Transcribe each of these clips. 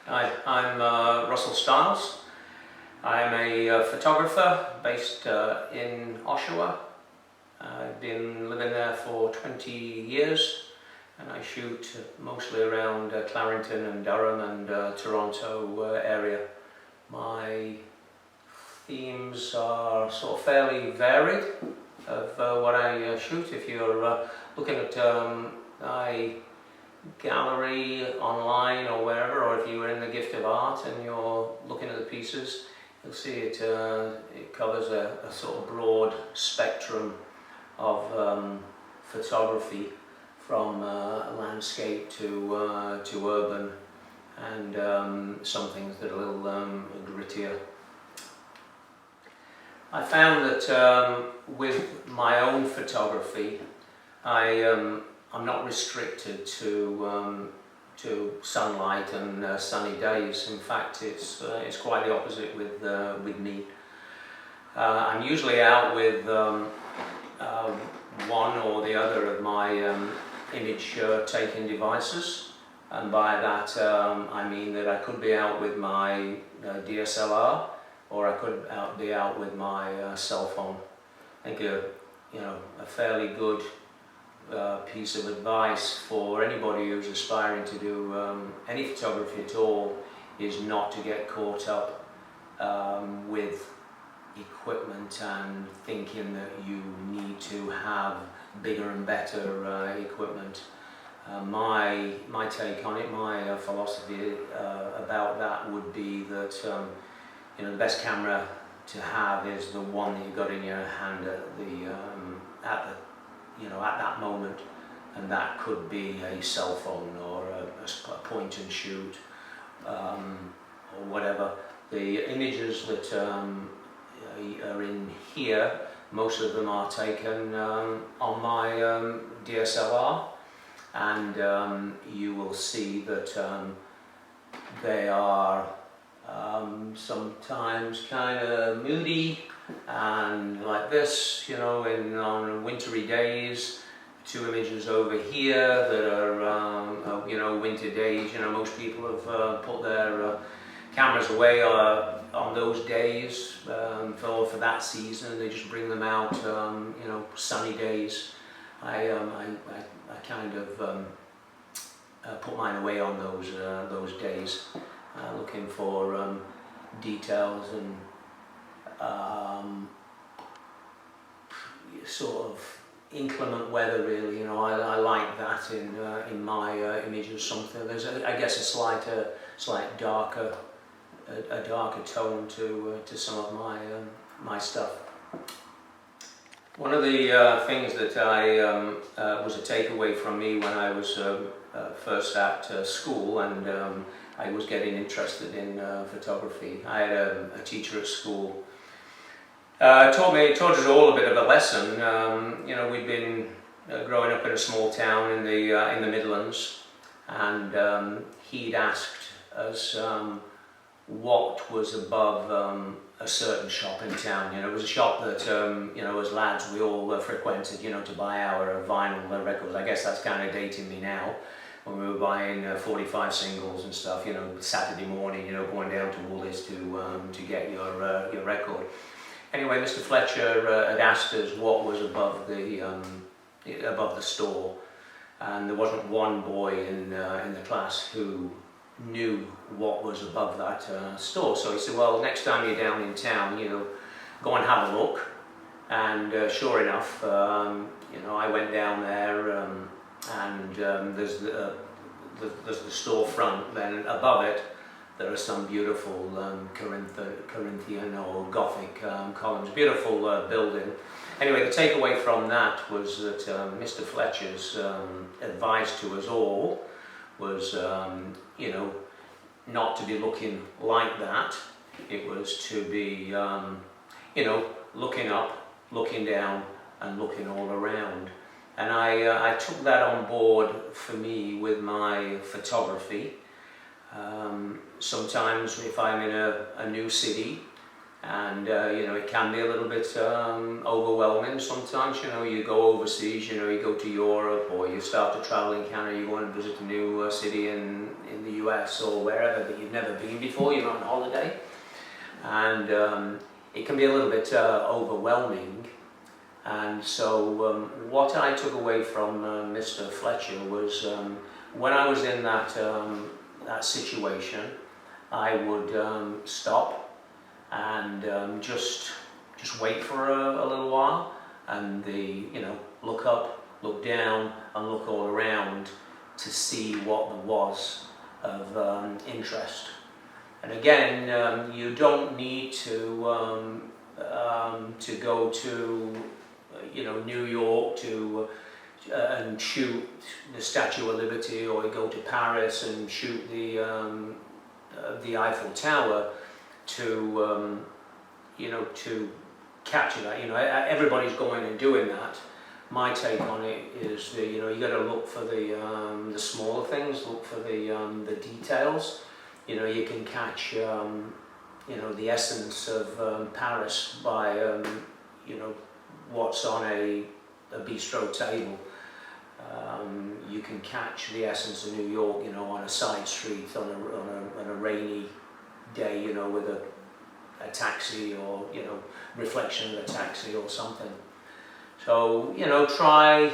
Hi, I'm Russell Stiles. I'm a photographer based in Oshawa. I've been living there for 20 years and I shoot mostly around Clarington and Durham and Toronto area. My themes are sort of fairly varied of what I shoot. If you're looking at my gallery online or wherever, or if you were in the gift of art and you're looking at the pieces, you'll see it covers a sort of broad spectrum of photography, from landscape to urban, and some things that are a little grittier. I found that with my own photography, I'm not restricted to sunlight and sunny days. In fact, it's quite the opposite with me. I'm usually out with one or the other of my image taking devices, and by that I mean that I could be out with my DSLR, or I could be out with my cell phone. I think a fairly good piece of advice for anybody who's aspiring to do any photography at all is not to get caught up with equipment and thinking that you need to have bigger and better equipment. My take on it, my philosophy about that would be that the best camera to have is the one that you've got in your hand at that moment, and that could be a cell phone or a point and shoot or whatever. The images that are in here, most of them are taken on my DSLR, and you will see that they are sometimes kind of moody and like this, on wintry days. Two images over here that are winter days. Most people have put their cameras away on those days for that season. They just bring them out sunny days. I kind of put mine away on those days, looking for details and sort of inclement weather, really. I like that in my images. Something there's I guess a slight darker tone to some of my stuff. One of the things that I was a takeaway from me when I was first at school, and I was getting interested in photography. I had a teacher at school taught us all a bit of a lesson. We'd been growing up in a small town in the Midlands, and he'd asked us what was above a certain shop in town. It was a shop that as lads we all frequented, to buy our vinyl records. I guess that's kind of dating me now, when we were buying 45 singles and stuff. Saturday morning, going down to Woolies to get your record. Anyway, Mr. Fletcher had asked us what was above the store, and there wasn't one boy in the class who knew what was above that store. So he said, well, next time you're down in town, go and have a look. And sure enough, I went down there, and there's the store front. Then above it, there are some beautiful Corinthian or Gothic columns. Beautiful building. Anyway, the takeaway from that was that Mr. Fletcher's advice to us all was, not to be looking like that. It was to be, looking up, looking down, and looking all around. And I took that on board for me with my photography. Sometimes if I'm in a new city and it can be a little bit overwhelming sometimes. You go overseas, you go to Europe, or you start to travel in Canada, you go and visit a new city in the US or wherever that you've never been before, you're on holiday, and it can be a little bit overwhelming. And so what I took away from Mr. Fletcher was when I was in that situation, I would stop and just wait for a little while, and look up, look down, and look all around to see what there was of interest. And again, you don't need to go to New York and shoot the Statue of Liberty, or go to Paris and shoot the Eiffel Tower to capture that. Everybody's going and doing that. My take on it is that you got to look for the smaller things, look for the details. You can catch the essence of Paris by what's on a bistro table. You can catch the essence of New York, on a side street on a rainy day, with a taxi, or reflection of a taxi or something. So try,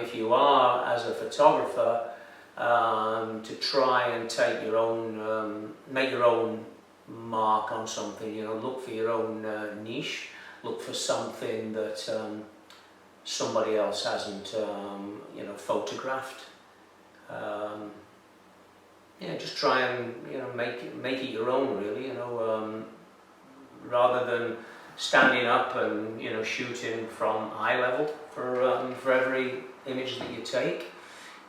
if you are as a photographer, to try and take your own, make your own mark on something. Look for your own niche. Look for something that somebody else hasn't, photographed. Just try and make it your own, really. Rather than standing up and shooting from eye level for every image that you take.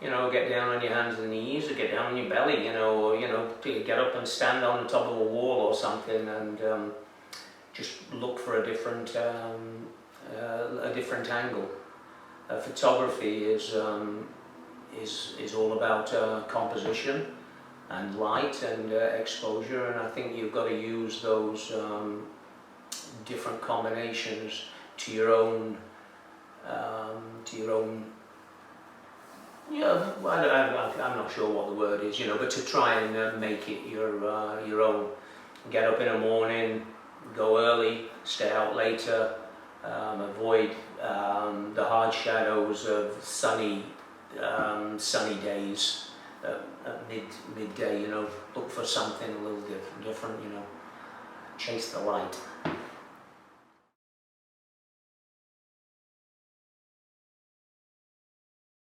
Get down on your hands and knees, or get down on your belly, or get up and stand on the top of a wall or something, and just look for a different angle. Photography is all about composition and light and exposure, and I think you've got to use those different combinations to your own. I'm not sure what the word is, but to try and make it your own. Get up in the morning, go early, stay out later, avoid the hard shadows of sunny days at midday. Look for something a little different. Chase the light.